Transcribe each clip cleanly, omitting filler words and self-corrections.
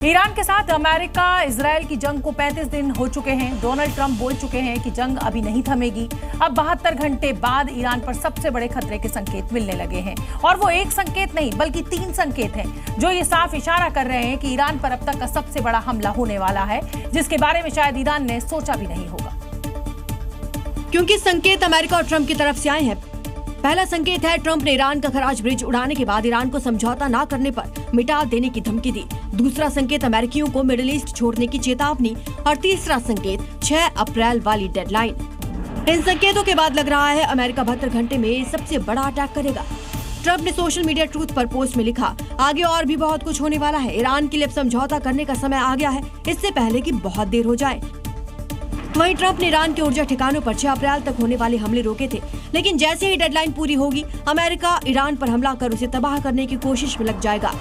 Iran के साथ America Israel की जंग को 35 दिन हो चुके हैं। डोनाल्ड ट्रंप बोल चुके हैं कि जंग अभी नहीं थमेगी। अब 72 घंटे बाद ईरान पर सबसे बड़े खतरे के संकेत मिलने लगे हैं, और वो एक संकेत नहीं बल्कि 3 संकेत हैं जो ये साफ इशारा कर रहे हैं कि ईरान पर अब तक का सबसे बड़ा हमला होने वाला है, जिसके बारे में शायद ईरान ने सोचा भी नहीं होगा। क्योंकि संकेत अमेरिका और ट्रंप की तरफ से आए हैं। पहला संकेत है, ट्रंप ने ईरान का खराज ब्रिज उड़ाने के बाद ईरान को समझौता न करने पर मिटा देने की धमकी दी। दूसरा संकेत, अमेरिकियों को मिडिल ईस्ट छोड़ने की चेतावनी। और तीसरा संकेत, 6 अप्रैल वाली डेडलाइन। इन संकेतों के बाद लग रहा है अमेरिका 72 घंटे में सबसे बड़ा अटैक करेगा। ट्रंप ने सोशल मीडिया ट्रूथ पर पोस्ट में लिखा, आगे और भी बहुत कुछ होने वाला है। ईरान के लिए अब समझौता करने का समय आ गया है, इससे पहले कि बहुत देर हो जाए। वहीं ट्रंप ने ईरान के ऊर्जा ठिकानों पर 6 अप्रैल तक होने वाले हमले रोके थे, लेकिन जैसे ही डेडलाइन पूरी होगी, अमेरिका ईरान पर हमला कर उसे तबाह करने की कोशिश में लग जाएगा।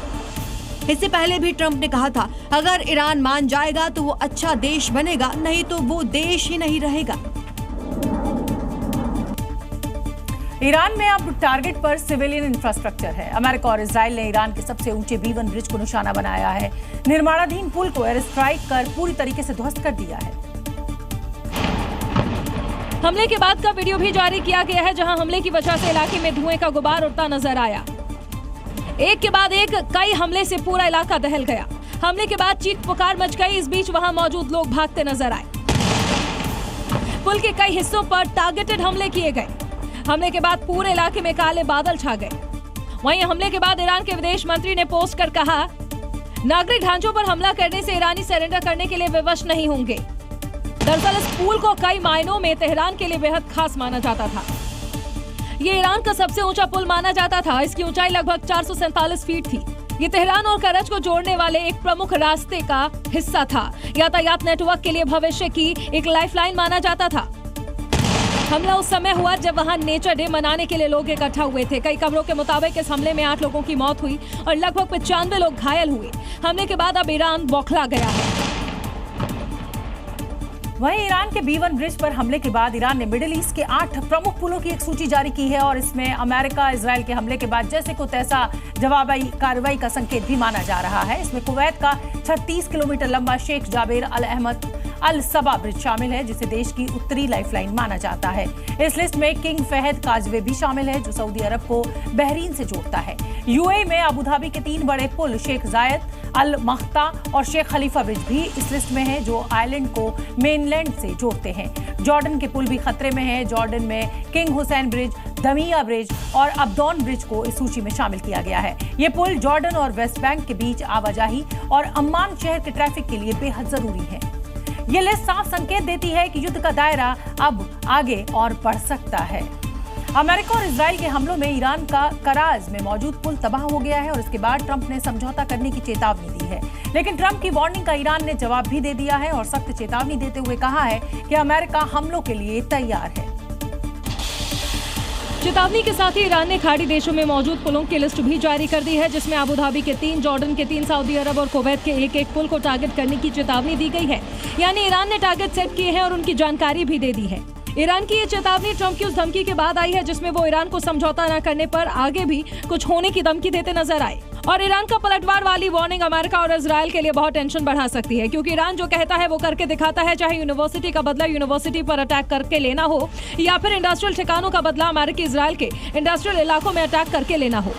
इससे पहले भी ट्रंप ने कहा था, अगर ईरान मान जाएगा तो वो अच्छा देश बनेगा, नहीं तो वो देश ही नहीं रहेगा। ईरान में अब टारगेट पर सिविलियन इंफ्रास्ट्रक्चर है। अमेरिका और इजराइल ने ईरान के सबसे ऊंचे B1 ब्रिज को निशाना बनाया है। निर्माणाधीन पुल को एयर स्ट्राइक कर पूरी तरीके से ध्वस्त कर दिया है। हमले के बाद का वीडियो भी जारी किया गया है, जहां हमले की वजह से इलाके में धुएं का गुबार उड़ता नजर आया। एक के बाद एक कई हमले से पूरा इलाका दहल गया। हमले के बाद चीख पुकार मच गई। इस बीच वहां मौजूद लोग भागते नजर आए। पुल के कई हिस्सों पर टारगेटेड हमले किए गए। हमले के बाद पूरे इलाके में काले बादल छा गए। वहीं हमले के बाद ईरान के विदेश मंत्री ने पोस्ट कर कहा, नागरिक ढांचों पर हमला करने से ईरानी सरेंडर करने के लिए विवश नहीं होंगे। दरअसल इस पुल को कई मायनों में तेहरान के लिए बेहद खास माना जाता था। ये ईरान का सबसे ऊंचा पुल माना जाता था। इसकी ऊंचाई लगभग 447 फीट थी। ये तेहरान और करज को जोड़ने वाले एक प्रमुख रास्ते का हिस्सा था। यातायात नेटवर्क के लिए भविष्य की एक लाइफलाइन माना जाता था। हमला उस समय हुआ जब वहां नेचर डे मनाने के लिए लोग इकट्ठा हुए थे। कई खबरों के मुताबिक इस हमले में 8 लोगों की मौत हुई और लगभग 95 लोग घायल हुए। हमले के बाद अब ईरान बौखला गया है। वहीं ईरान के B1 ब्रिज पर हमले के बाद ईरान ने मिडिल ईस्ट के 8 प्रमुख पुलों की एक सूची जारी की है, और इसमें अमेरिका इजराइल के हमले के बाद जैसे को तैसा जवाबी कार्रवाई का संकेत भी माना जा रहा है। इसमें कुवैत का 36 किलोमीटर लंबा शेख जाबेर अल अहमद अल सबा ब्रिज शामिल है, जिसे देश की उत्तरी लाइफलाइन माना जाता है। इस लिस्ट में किंग फहद काजवे भी शामिल है, जो सऊदी अरब को बहरीन से जोड़ता है। यूएई में अबू धाबी के 3 बड़े पुल शेख जायद, अल मख्ता और शेख खलीफा ब्रिज भी इस लिस्ट में है, जो आइलैंड को मेनलैंड से जोड़ते हैं। जॉर्डन के पुल भी खतरे में है। जॉर्डन में किंग हुसैन ब्रिज, दमिया ब्रिज और अब्दौन ब्रिज को इस सूची में शामिल किया गया है। ये पुल जॉर्डन और वेस्ट बैंक के बीच आवाजाही और अम्मान शहर के ट्रैफिक के लिए बेहद जरूरी है। ये लिस्ट साफ संकेत देती है कि युद्ध का दायरा अब आगे और बढ़ सकता है। अमेरिका और इजराइल के हमलों में ईरान का कराज में मौजूद पुल तबाह हो गया है, और इसके बाद ट्रंप ने समझौता करने की चेतावनी दी है। लेकिन ट्रंप की वार्निंग का ईरान ने जवाब भी दे दिया है और सख्त चेतावनी देते हुए कहा है कि अमेरिका हमलों के लिए तैयार है। चेतावनी के साथ ही ईरान ने खाड़ी देशों में मौजूद पुलों की लिस्ट भी जारी कर दी है, जिसमें अबू धाबी के 3, जॉर्डन के 3, सऊदी अरब और कुवैत के एक पुल को टारगेट करने की चेतावनी दी गई है। यानी ईरान ने टारगेट सेट किए हैं और उनकी जानकारी भी दे दी है। ईरान की ये चेतावनी ट्रंप की उस धमकी के बाद आई है, जिसमें वो ईरान को समझौता न करने पर आगे भी कुछ होने की धमकी देते नजर आए। और ईरान का पलटवार वाली वार्निंग अमेरिका और इजराइल के लिए बहुत टेंशन बढ़ा सकती है, क्योंकि ईरान जो कहता है वो करके दिखाता है। चाहे यूनिवर्सिटी का बदला यूनिवर्सिटी पर अटैक करके लेना हो, या फिर इंडस्ट्रियल ठिकानों का बदला अमेरिकी इजराइल के इंडस्ट्रियल इलाकों में अटैक करके लेना हो।